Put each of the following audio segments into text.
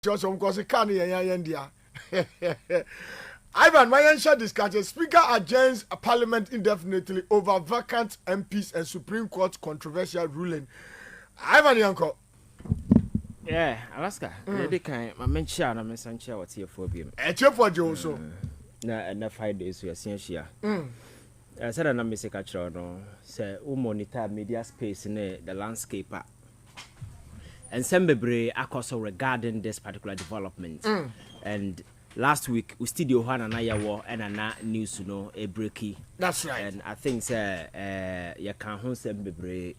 Just because it can't India. Ivan, my share discussion. Speaker adjourns a parliament indefinitely over vacant MPs and Supreme Court controversial ruling. Ivan Yanko. Yeah, Alaska. They kind my mention na mensanche what here for bi. E che for je so. Na 5 days we are here. Said na me say catch no say we monitor media space in the landscape. And some bebre also regarding this particular development. And last week we studio one and I war and a news a breaky. That's right. And I think you can hon some bebre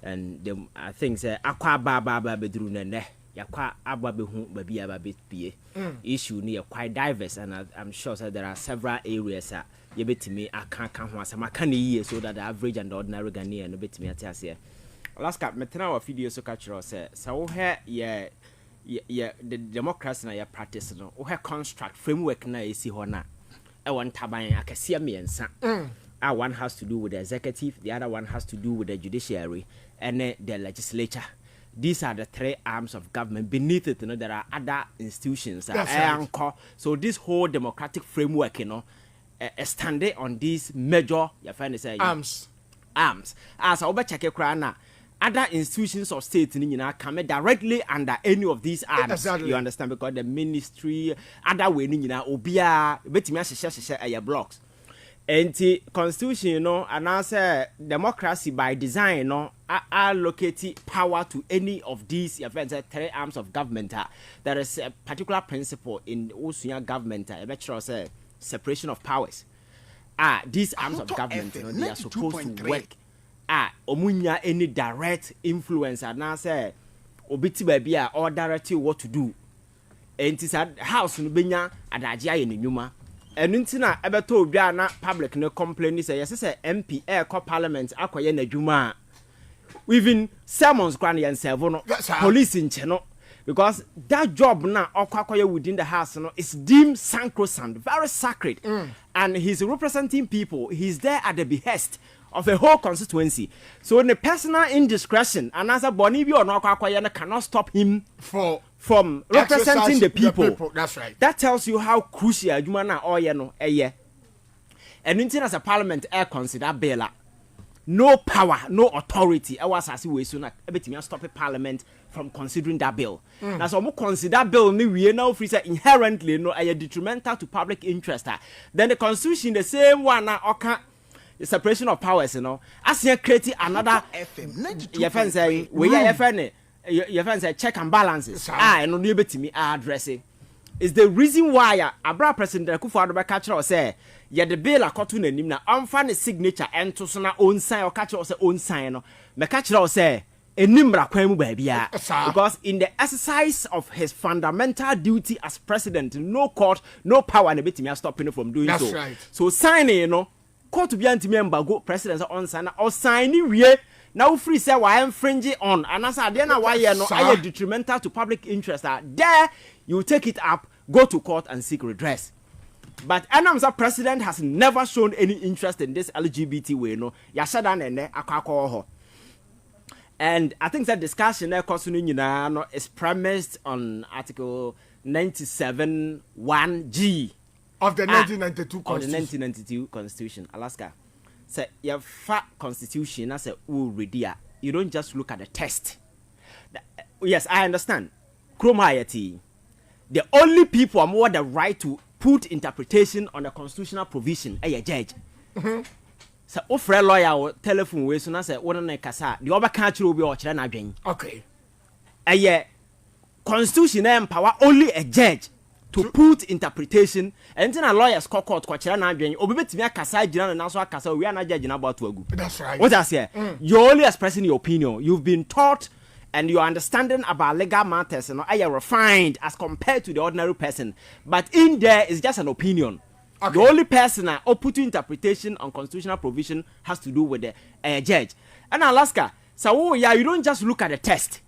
and I think aqua baba bedru ne yakwa ababe hu baby ababe pie. Issue near quite diverse and I'm sure there are several areas you bet me I can't count once I can year so that the average and ordinary Ghanaian no bet me at us here. Alaska, metena wa video so catch say so here the democracy na ya practice no we construct framework na esi ho na e won taban akase miensa one has to do with the executive, the other one has to do with the judiciary and the legislature. These are the three arms of government. Beneath it, there are other institutions right. So this whole democratic framework standing on these major arms as I check a other institutions of state come directly under any of these arms. Exactly. You understand? Because the ministry, other way, obia, betimi blocks. And the constitution, and answer democracy by design, allocate power to any of these three arms of government. There is a particular principle in Usunya government, say separation of powers. These arms of government, they are supposed to work. Omunya any direct influence and now say obiti baby or direct you what to do. And it's a house no benya adagya ye nyuma. Enu ntina ebeto obia na public no complain say yes say MP call parliament akoye na dwuma. Even sermons grand yan servo no police in cheno because that job na akoye within the house no is deemed sacrosanct, very sacred. And he's representing people. He's there at the behest of a whole constituency. So in the personal indiscretion, and as a Bonibio or Nokwakwayana cannot stop him from representing the people. That's right. That tells you how crucial Jumana or Yeno and until as a parliament consider Bela. No power, no authority. I was as we soon everything stop a parliament from considering that bill. Now so consider bill we now free inherently detrimental to public interest. Then the constitution the same one the separation of powers, as you create another your friends say your friends say check and balances. And no able to me addressing is the reason why Abra President Kufuor catch or say the bill according to him na unfan signature and to sona own sign or catch or say own sign me catch or say enimra kwemu baby because in the exercise of his fundamental duty as president no court no power and bit me stopping from doing that's so. Right. So signing court to be anti-member go president on sign or signing we now free say why infringe on and as then why are detrimental to public interest there you take it up, go to court and seek redress. But Anam's president has never shown any interest in this LGBT way and I think that discussion is premised on article 97(1)(g) of the 1992 Constitution. Of the 1992 Constitution, Alaska. Say your Constitution as a you don't just look at the text. Yes, I understand. The only people who have the right to put interpretation on the constitutional provision a judge. So offer lawyer telephone way so na say wona na kasa the oba kan chiro obi o kire na adwen. Okay. Constitution empower only a judge to put interpretation and then a lawyer's court kwachira na adwen obi betimi akasa gina na so akasa we na judge na about to agu. That's right. What I say? You're only expressing your opinion. You've been taught and your understanding about legal matters are refined as compared to the ordinary person. But in there is just an opinion. Okay. The only person or put interpretation on constitutional provision has to do with the judge. And Alaska, so you don't just look at the text.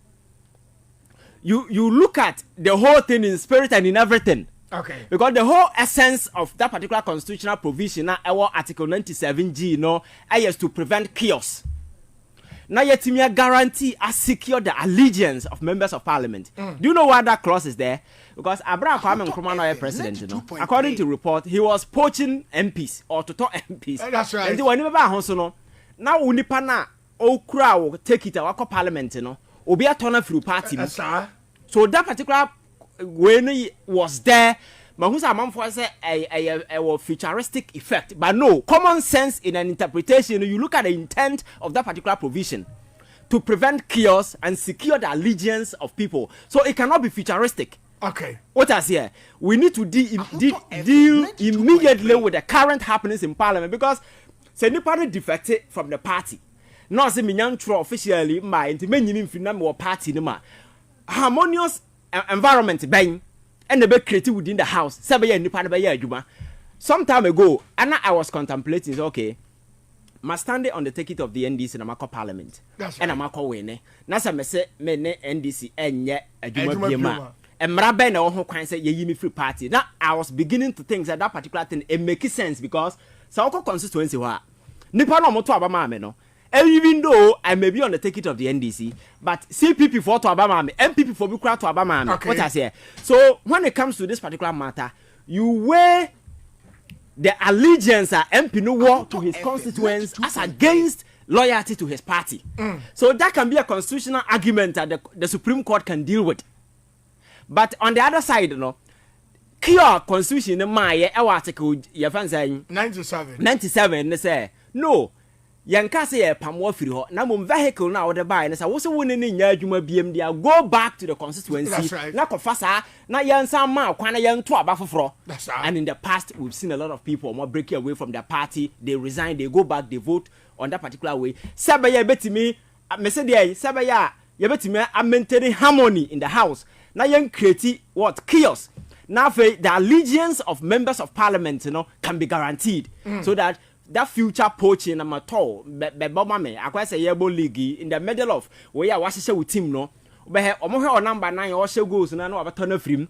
You look at the whole thing in spirit and in everything. Okay. Because the whole essence of that particular constitutional provision, our Article 97(g), is to prevent chaos. Now yet guarantee a secure the allegiance of members of parliament. Do you know why that clause is there? Because Abraham Kwame Nkrumah, president, you know, according to report, he was poaching MPs or to talk MPs. That's right. And when you no, now unipana okra take it our parliament, you know, obi a turn through party. So that particular when he was there, but who's a man for say a futuristic effect, but no common sense in an interpretation. You look at the intent of that particular provision to prevent chaos and secure the allegiance of people, so it cannot be futuristic. Okay. What else here? We need to deal immediately with the current happenings in parliament, because say nobody defected from the party. Not say minyan tro officially my into many party no harmonious environment bang and the be created within the house. Some time ago, and I was contemplating, okay, my standing on the ticket of the NDC in the parliament. That's and right. I'm a winner. Nasa me say me NDC and yet a juma. And Maraben or who can say ye free party. Now I was beginning to think that particular thing it makes sense, because Sauko constituency wa Nipa no moto abama me no. Even though I may be on the ticket of the NDC, but CPP for to abama me, MPP for be to abama me. Okay. What I say. So when it comes to this particular matter, you weigh the allegiance MP no war to his constituents as against loyalty to his party. So that can be a constitutional argument that the Supreme Court can deal with. But on the other side, you know, cure constitution in my article, your fans saying 97, they say, no, Yanka say a pamwa free ho, Namum vehicle now the buy, and I was winning in Yajuma BMD, go back to the constituency. That's right. Not Fasa, not young Sama, Kwana young to Abafro. That's right. And in the past, we've seen a lot of people more breaking away from their party, they resign, they go back, they vote on that particular way. Sabaya bet me, Messadia, Sabaya, you bet me, I'm maintaining harmony in the house. Now young create what chaos. Now the allegiance of members of parliament, you know, can be guaranteed, so that future poaching amateur, Bebomame, I say Yebo League in the middle of where I was with team no, but omo number 9 also goes and I know about turn of him.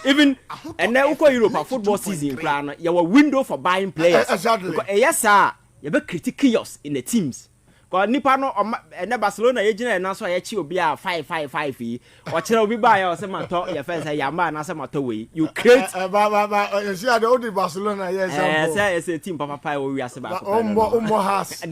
Even and now Europe football season plan, you have a window for buying players. Exactly. Yes, sir. You have critic chaos in the teams. Because Nipano and Barcelona agent and also a chill be a 555 fee. Or chill be by or some talk your friends a yaman as a matter way. You create see the only Barcelona, yes, a team Papa Pie we are about has.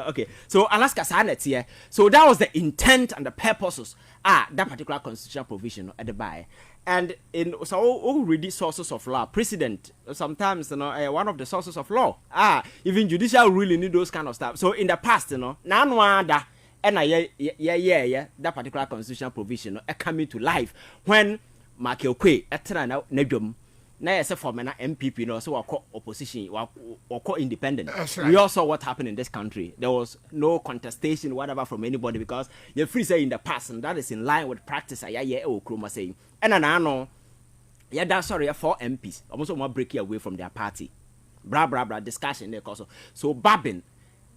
Okay, so Alaska Sanet here. So that was the intent and the purposes. That particular constitutional provision at the buy. And in so all read these sources of law, precedent sometimes, you know, one of the sources of law. Even judicial really need those kind of stuff. So in the past, you know, that that particular constitutional provision coming to life when Makio Kwe etana nedum na yese for na MPP no so wako opposition wako independent. Right. We all saw what happened in this country. There was no contestation whatever from anybody, because you're free say in the past, and that is in line with practice. Okroma saying and no that's sorry 4 MPs almost more breaking away from their party. Bra discussion there also. So Bagbin,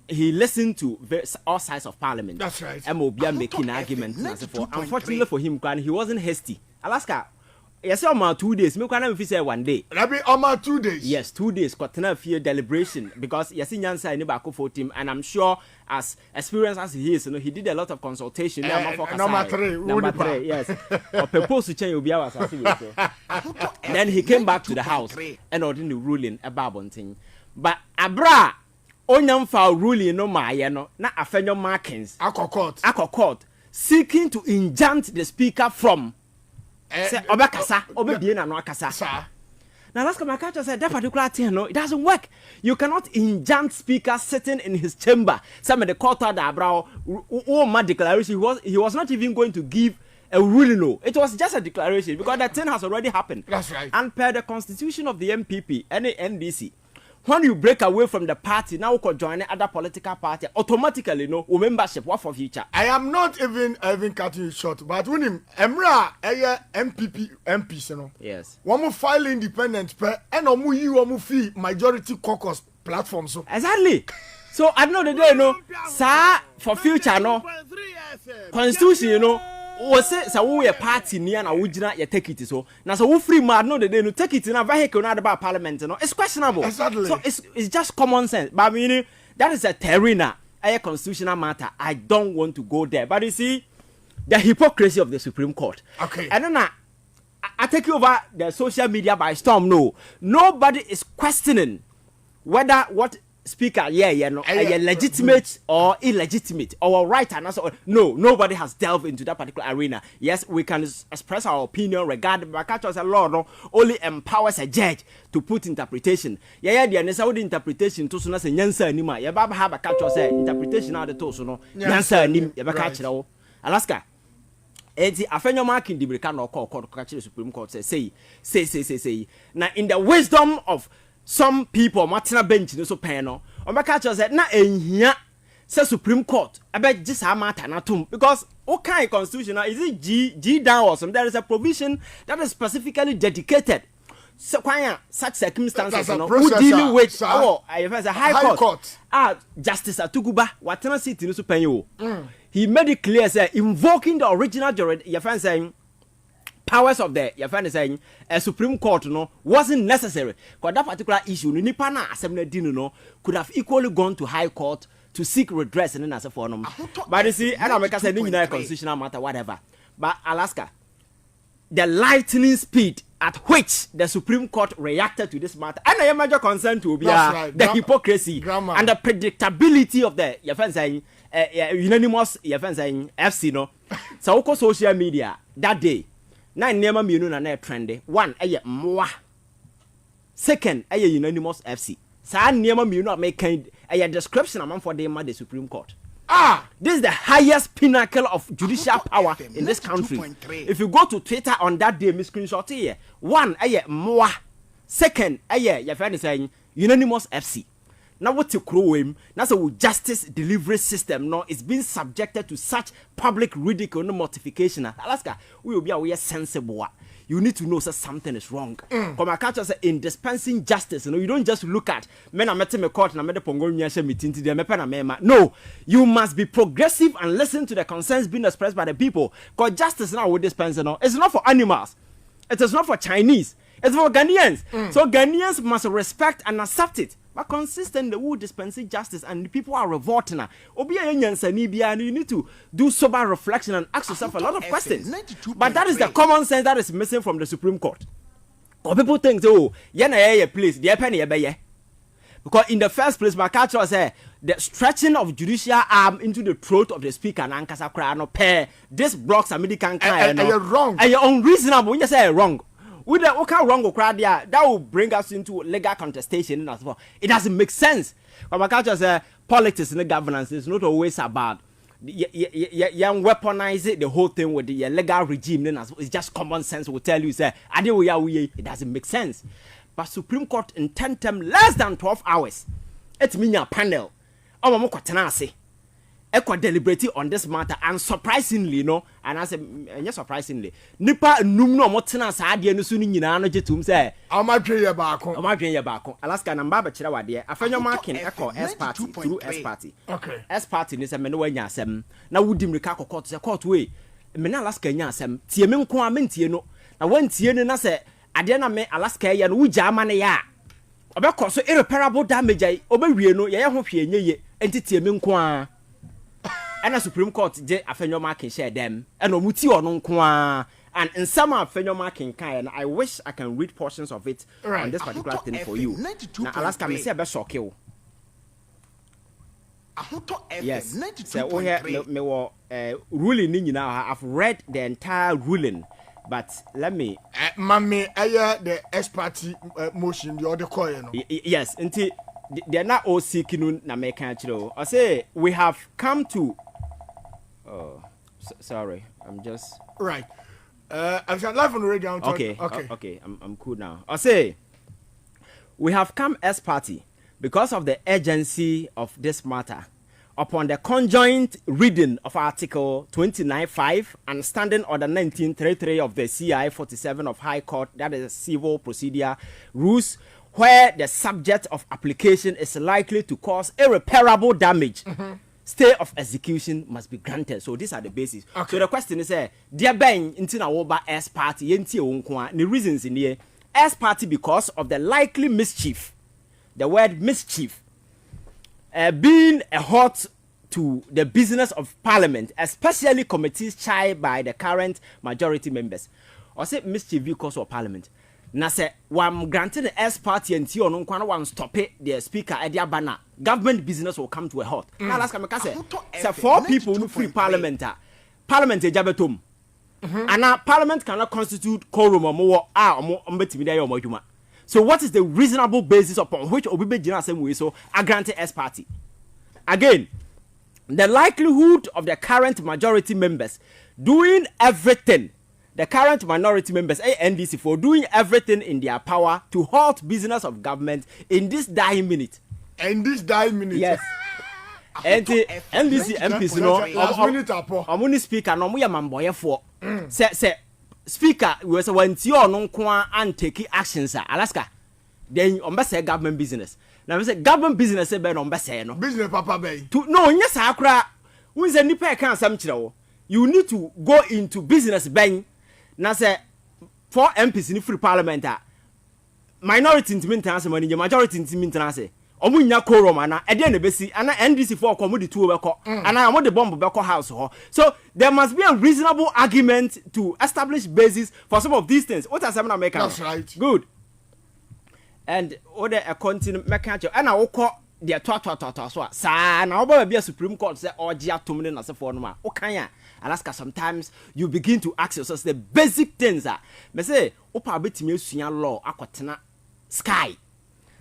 he listened to all sides of parliament. That's right. MOB making arguments. Unfortunately for him, he wasn't hasty. Alaska, yes, almost 2 days. Me can't even say 1 day. That be almost 2 days. Yes, 2 days. Got enough fear deliberation, because yes, in Yansa I never for him, and I'm sure as experienced as he is, you know, he did a lot of consultation. Number 3, yes. Or proposed to change Ubia. Then he came back to the house and ordered the ruling about one thing. But Abra. Onyam foul ruling no no na Afenyo Markins Ako court seeking to injunct the speaker from say obekasa obebie na no akasa. Now let's come back and say that particular thing no, it doesn't work. You cannot injunct speaker sitting in his chamber. Some of the court order Abra declaration he was not even going to give a ruling. No, it was just a declaration, because that thing has already happened. That's right. And per the constitution of the MPP and the NDC, when you break away from the party, now you can join other political party, automatically, no, membership, what for future? I am not even cutting you short, but when him, Emra, MPs, you know. Yes. One more file independent, and one fee majority caucus platform. So exactly. So I know the day, no, sir, for future, no, constitution, you know, was say so we a party near na wujina you take it so. Now so we free mad no they no take it in a vehicle not about parliament no. It's questionable. Exactly. So it's just common sense. But I mean that is a terrain a constitutional matter. I don't want to go there. But you see the hypocrisy of the Supreme Court. Okay. And then I take over the social media by storm. No, nobody is questioning whether what speaker legitimate or illegitimate or right and also no, nobody has delved into that particular arena. Yes, we can express our opinion regarding, but catch a law no only empowers a judge to put interpretation. The necessary interpretation to so say nyansa anima. Ya baba have a catch say interpretation out the to so no nyansa anim ya catch Alaska. Enti Afenyo Markins di breka no call catch the Supreme Court say. Now in the wisdom of some people matena bench no so pen no omeka cho say na ehia say Supreme Court about just matter na tum because okay constitution is it G down or something. There is a provision that is specifically dedicated so such circumstances no who dealing with a high court Justice Atuguba watena sit no so pen yo he made it clear say invoking the original saying powers of the saying a Supreme Court no wasn't necessary because that particular issue ni nipa na assembly din no could have equally gone to high court to seek redress and as for them. But you see and America said ni constitutional matter whatever. But Alaska, the lightning speed at which the Supreme Court reacted to this matter and a major concern to be the hypocrisy and the predictability of the saying unanimous saying FC no so social media that day. Na nema mienu na na trendy. One, mwa. Second, unanimous FC. Sa nema mienu na make a description among for the Supreme Court. This is the highest pinnacle of judicial power in this country. If you go to Twitter on that day, me screenshot here. One, mwa. Second, your friend is saying unanimous FC. Now what you crow him, that's a justice delivery system no is being subjected to such public ridicule no mortification. Alaska, we will be aware sensible. You need to know that something is wrong. Come I catch us in dispensing justice. You don't just look at men are meeting me court and I made a pongo meeting to them. No, you must be progressive and listen to the concerns being expressed by the people. Because justice now with dispense no, it's not for animals. It is not for Chinese. It's for Ghanaians. So Ghanaians must respect and accept it. But consistently, who dispensing justice and the people are revolting. You need to do sober reflection and ask yourself a lot of questions. But that is the common sense that is missing from the Supreme Court. Or people think, oh, please, the penny, because in the first place, my culture say the stretching of judicial arm into the throat of the speaker and Ankasa Krano pair. This blocks American kind. And you're wrong. And you're unreasonable when you say wrong. With the wrong crowd there, that will bring us into legal contestation as well. It doesn't make sense. But my culture say politics and the governance is not always about weaponize the whole thing with the legal regime. It's just common sense will tell you say it doesn't make sense. But Supreme Court in 10 term less than 12 hours. It means a panel. Deliberating on this matter and surprisingly and I say yes surprisingly nipa num no motena sa de no so ni nyina no jetum say amadwen ye baako Alaska number ba kire wade Afenyo Markins S party through S party okay S party ni say me no wanya asem na wudi mrika court say court we me na Alaska nya asem tie me nko a me ntie no na wantie no na say ade na me Alaska ye no wugya ama ne ya obekọ so irreparable damage ai obewie no ye ho hwe enye enti tie me nko a and the Supreme Court je Afenyo Markins share them and omuti ono nko a and in some Afenyo Markins kind and I wish I can read portions of it on this particular thing for you. Now Alaska me say be shock you. Yes. So we here me wo ruling ni nyina I've read the entire ruling but let me mami the S party motion the other call yes until they're not all seeking na make actually I say we have come to sorry I'm just right I'm live on the radio. Okay I'm cool now. I say we have come as party because of the urgency of this matter upon the conjoint reading of Article 29.5 and Standing Order 1933 of the CI 47 of High Court, that is civil procedure rules, where the subject of application is likely to cause irreparable damage stay of execution must be granted. So these are the bases. Okay. So the question is, dear Ben, into na woba S party, yenti unkwa. The reasons in here, S party because of the likely mischief, the word mischief, being a hurt to the business of parliament, especially committees chaired by the current majority members. Or say mischief because of parliament. Na say wam granted the S party and on unkwa one stop it, the speaker at their banner. Government business will come to a halt. Now let's come say 4 people who free parliament jabetum. And now parliament cannot constitute quorum or more or so what is the reasonable basis upon which Obibe Jina same way so I granted S party? Again, the likelihood of the current majority members doing everything, the current minority members, NDC, for doing everything in their power to halt business of government in this dying minute. Yes. And the NDC MPs, no, speaker, no, we are mamboy for. Say, speaker, we was when you no kwa and take actions, Alaska. Then on say government business. Now we say government business, be on no business, papa bay. No, yes, Akra. Who is a nipa can some chilo? You need to go into business bang. Now say 4 MPs in free parliament. Minority in maintenance money, majority in maintenance. Omunya quorum ana e dey na besi ana NDC for commodity 2 beko ana am the bomb beko house ho. So there must be a reasonable argument to establish basis for some of these things. What are some American? That's right. Good. And order a continue mechanical and I will call their so sa na oba be a Supreme Court say ogia tumne na se for no ma okanya Alaska. Sometimes you begin to ask yourself the basic things me say opa betimi asua law akotena sky.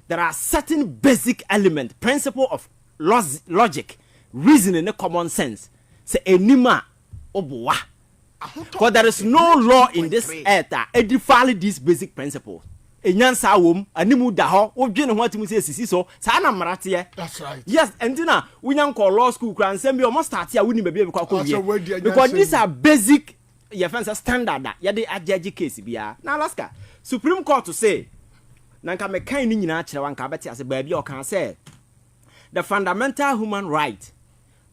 There are certain basic elements, principle of logic, reasoning, and common sense. Say enima obuwa. Because there is no law in this earth that edify these basic principles. Enyansa wom animu da ho odwene ho atimu say sisi so sa na marate. That's right. Yes, and na we nyan call law school kran say me almost start here we ni be because these are basic your fancy standard that ya dey adjudge case bia. Now Alaska Supreme Court to say nanka me kan ni nyina kire wanka beti ase ba bia o kan say the fundamental human right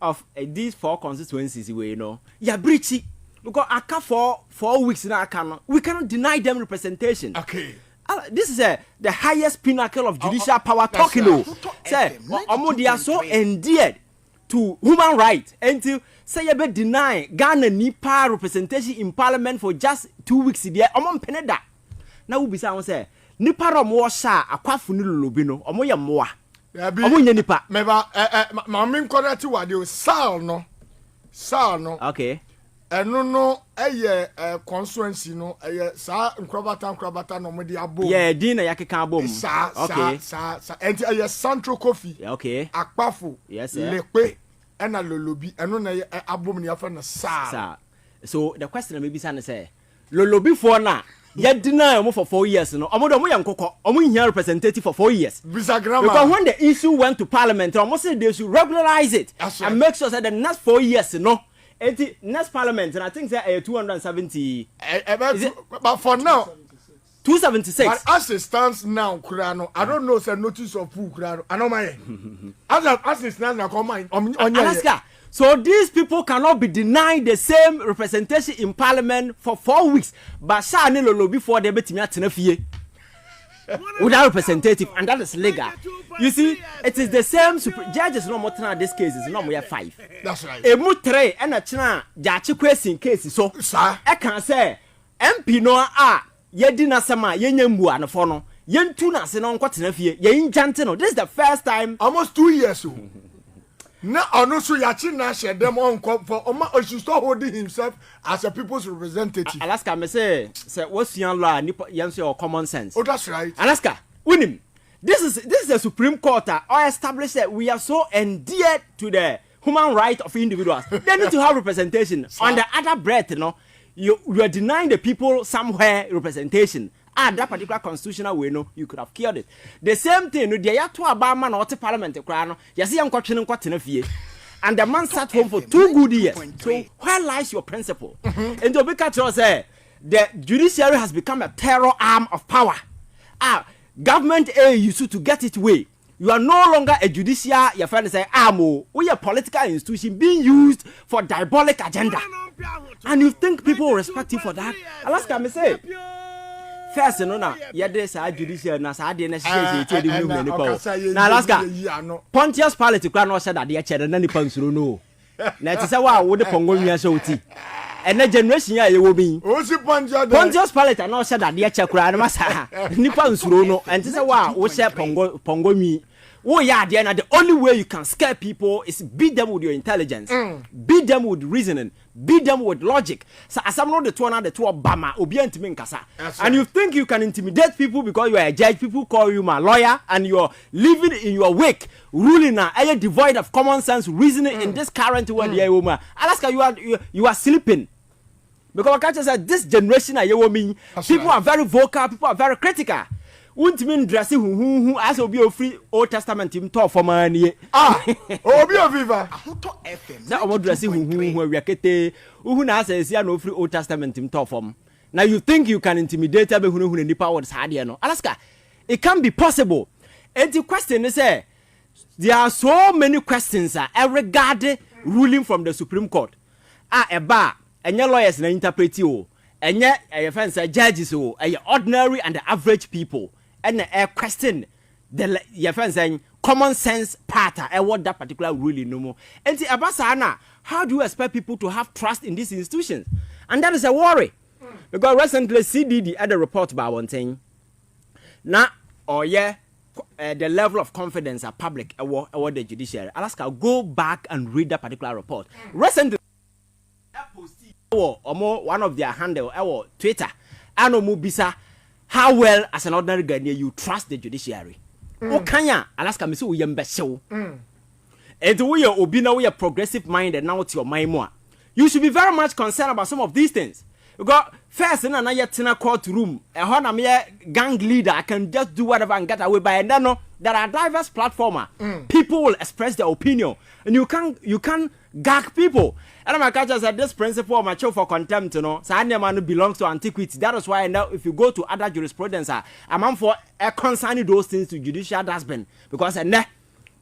of these 4 constituencies we ya breach because aka for 4 weeks na aka no we cannot deny them representation. Okay. This is the highest pinnacle of judicial power talking say omo they are so endeared to human right until say you be deny Ghana nipa representation in parliament for just 2 weeks there omo mpene da na wo bisa won say nipa ro mo sha akwafu ni lolobi no omo ye moa omo nya nipa meba ma me correct wa de sal no okay eno no eye constituency no eye sa nkrobata no mo de abom yeah din na yakeka abom okay sa enti eye central coffee okay akpafu yes lepe ena lolobi eno na abom ni afa na sa so the question maybe say lolobi for na you deny them for 4 years no omo yan kokko omo here representative for 4 years because when the issue went to parliament almost say they should regularize it and make sure that the next 4 years no the next parliament and I think say 270 but for now 276 but as it stands now kurano I don't know say notice of who kurano anomai as it stands now come on Alaska. So these people cannot be denied the same representation in parliament for 4 weeks. But sha ni lolo before they betimi atena fie. Without representative, and that is legal. You see, it is the same judges no more than this case is no more 5. That's right. E mu 3 and a china jachi question case so. Sir, I can say MP no yedi na sama yenyambu anofo no. Yentu na se no nkotena fie. Ye njante no. This is the first time almost 2 years so. Na onusu yachi na share them on for Oma should start holding himself as a people's representative. Alaska me say what's your law nipa yanse or common sense. Oh, that's right. Alaska winim. This is a Supreme Court or established that we are so endeared to the human right of individuals. They need to have representation. On the other breath, you are denying the people somewhere representation. That particular constitutional way, you could have killed it. The same thing, the yato abama or parliament, you see, I'm quite and the man sat home for 2 good years. So, where lies your principle? And to be say, the judiciary has become a terror arm of power. Government used to get its way. You are no longer a judicial, your friend say, we are a political institution being used for diabolic agenda. And you think people will respect you for that? Alaska, me say. First, no, there's a judicial, now Alaska. Pontius Palate cannot say that the chair and any pants no. Now, say, wow, what the Pongonia so tea. And the generation you will be. Pontius Palate and not said that the chair cry, Massa. Nippons no, and say, wow, what say Pongo me. Oh yeah, the only way you can scare people is beat them with your intelligence, beat them with reasoning, beat them with logic. So as I'm not the two Obama, and you think you can intimidate people because you are a judge, people call you my lawyer, and you're living in your wake, ruling now, are you devoid of common sense, reasoning in this current world, Alaska, you are sleeping. Because I said this generation, people are very vocal, people are very critical. Wouldn't mean dressing who as will be a free Old Testament him talk for money. Be a viva. That about dressing who we are kete who says no free Old Testament him talk for. Now you think you can intimidate everyone who in the power is hard, Alaska. It can be possible. And the question is, there are so many questions regarding ruling from the Supreme Court. A bar and your lawyers na interpret you. And yet, a friends judges who are ordinary and the average people. And a question your friends saying common sense part what that particular ruling no more. And the Abasana, how do you expect people to have trust in these institutions? And that is a worry. Because recently CDD had a report about one thing. Now, the level of confidence are public about the judiciary. Alaska, go back and read that particular report. Recently, one of their handle our Twitter, Anomubisa, how well as an ordinary Ghanaian you trust the judiciary? Okanya, Alaska, Miss Uyembeso. And we are Obina, we are progressive minded now to your mind more. You should be very much concerned about some of these things. Because first, in a courtroom, a Honamia gang leader can just do whatever and get away by. And then there are diverse platforms. People will express their opinion, and you can gag people. And my catcher said this principle of mature for contempt, so man belongs to antiquity. That is why now if you go to other jurisprudence, I'm for concerning those things to judicial dustbin because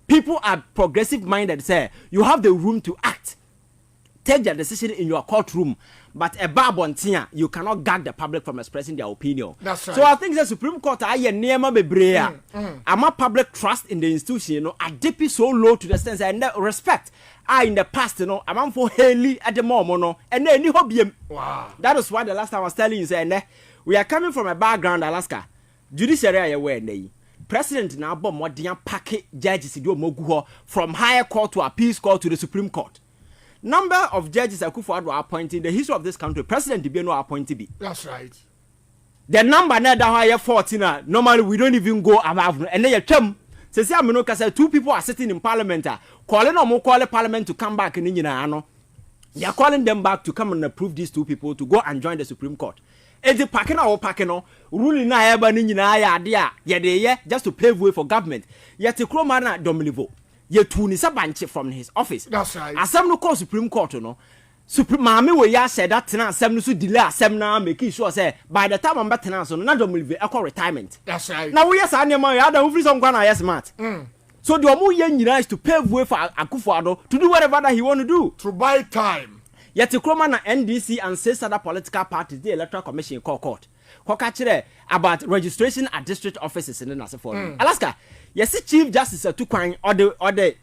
people are progressive minded. Say you have the room to act, take their decision in your courtroom. But a barbontia, you cannot gag the public from expressing their opinion. That's right. So I think the Supreme Court I near my bebrea. I'm a public trust in the institution, a dip is so low to the sense and respect. In the past, I'm for Haley at the moment, and then you hobby. Wow. That is why the last time I was telling you, we are coming from a background, Alaska. Judiciary aware, President now bomb what the packet judges do moguho from higher court to appeals court to the Supreme Court. Number of judges Akufo-Addo were appointed in the history of this country. President Dibeno appointed. That's right. The number now that higher 14. Normally we don't even go above. And then you term. Say say two people are sitting in parliament. Calling or call parliament to come back in India. They are calling them back to come and approve these two people to go and join the Supreme Court. And the packing ruling na eba ni nyina idea. Yeah, just to pave way for government. Yet the Kromana Domilivo. Ye tunisa banche from his office. That's right. As some no call Supreme Court, Supreme Mammy we ya said that tenant some no delay seminar making sure say by the time I'm back tenant so not will equal retirement. That's right. Now we are saying my other free some Ghana smart. So the omu yen is to pave way for Akufo-Addo to do whatever that he want to do. To buy time. Yet the Kromana NDC and 6 other political parties the Electoral Commission call court. About registration at district offices in the National Alaska. Yes, Chief Justice to Kwang or the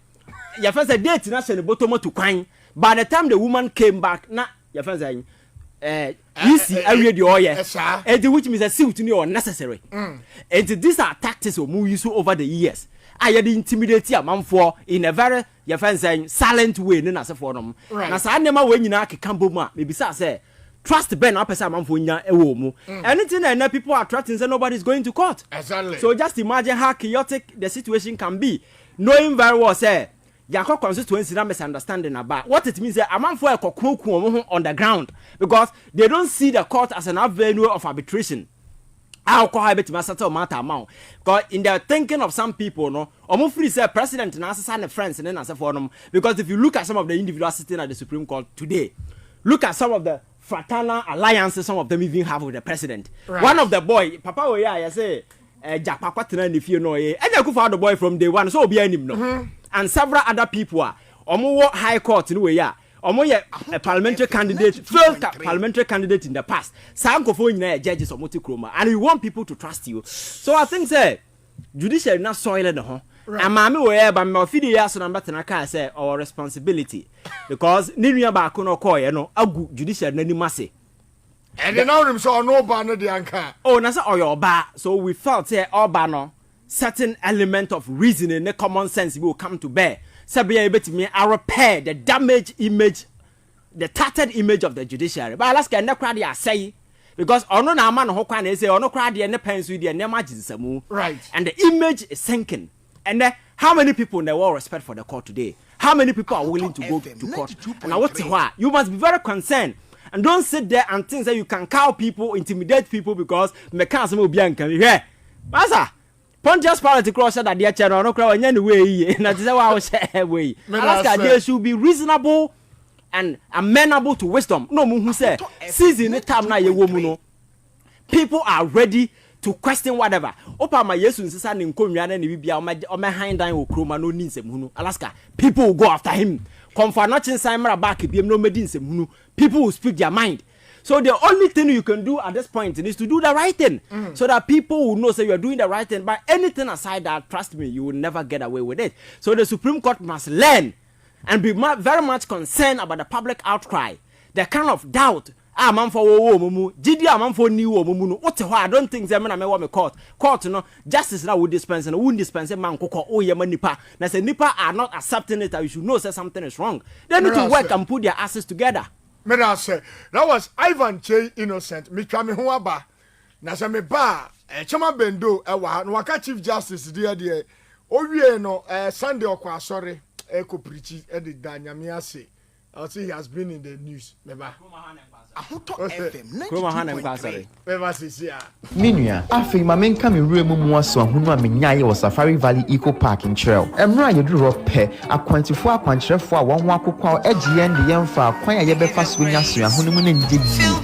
your first date national bottom to Kwang. By the time the woman came back, your first easy area the oil, and which means a suit unnecessary. And these are tactics we use over the years. I had intimidated a man for in a very your friend saying silent way in as a forum. Now, I never when you know Kambuma, maybe say. Trust Ben up as a man for anything and people are threatening that nobody's going to court. Exactly. So just imagine how chaotic the situation can be. Knowing very well, say, Yako constituency na misunderstanding about what it means. A man for a kokuku on the ground because they don't see the court as an avenue of arbitration. I'll call it matter matter amount. Because in the thinking of some people, free say president and assassin friends and then as a forum. Because if you look at some of the individuals sitting at the Supreme Court today, look at some of the fraternal alliances some of them even have with the president. Right. One of the boy, Papa Oya, I say, Japa Quatana if you know and you could find the boy from day one, so be any no. And several other people are Omo High Court in way, Omo a parliamentary candidate, failed parliamentary candidate in the past. Some of judges of Multichroma, and you want people to trust you. So I think say judicial not soil in the home. And mammy were by my video so number tenaka say our responsibility because Ninia Bakuno Koy, no, a good judicial Nani Massey. And then now saw no banner the anchor. Oh, Nasa or your bar. So we felt say all banner certain element of reasoning, the common sense will come to bear. Sabia bet me I repair the damaged image, the tattered image of the judiciary. But Alaska and the crowd I say. Because ono na man ho kwan say ono crowd the ne pens with the ne magisamu. Right. And the image is sinking. And how many people in the world respect for the court today? How many people are willing to go to court? And I want to why you must be very concerned. And don't sit there and think that you can cow people, intimidate people because mechanism will be uncanny. Here, Master, Pontius Palate cross that dear channel, no crowd any way. And that's how I was way. Alaska, they should be reasonable and amenable to wisdom. No, who say, season the time now, you woman. People are ready to question whatever. Opa my yesu nsisa ne nkomia na ne bibia o me hind down okroma no ni nsem Alaska. People will go after him. Comfort not in Simon back biem no medi nsem hunu. People will speak their mind. So the only thing you can do at this point is to do the right thing. So that people will know say you are doing the right thing. But anything aside that, trust me, you will never get away with it. So the Supreme Court must learn and be very much concerned about the public outcry. The kind of doubt man for wo mumu gidi man for ni wo mumu no what I don't think say me na me wo me court no justice na would dispense no would dispense man kokko o ye manipa na say nipa are not accepting it. You should know say something is wrong. They need to work and put their asses together. Me na say that was Ivan J Innocent me twa me ho aba na say me ba chama bendo e wa no waka chief justice there o wie no Sunday okwa sorry ko preach e de danyame ase. I'll say he has been in the news. Remember? Minua, afei ma menka me wura mu mu aso ahunu a menyaye wo Safari Valley Eco Park in Trail. Emra ye duru pe akwantifo akwankyerefo a won ho akokwa agye yen de yen fa akwan a ye befa so nya so ahunu mu na ngye bi.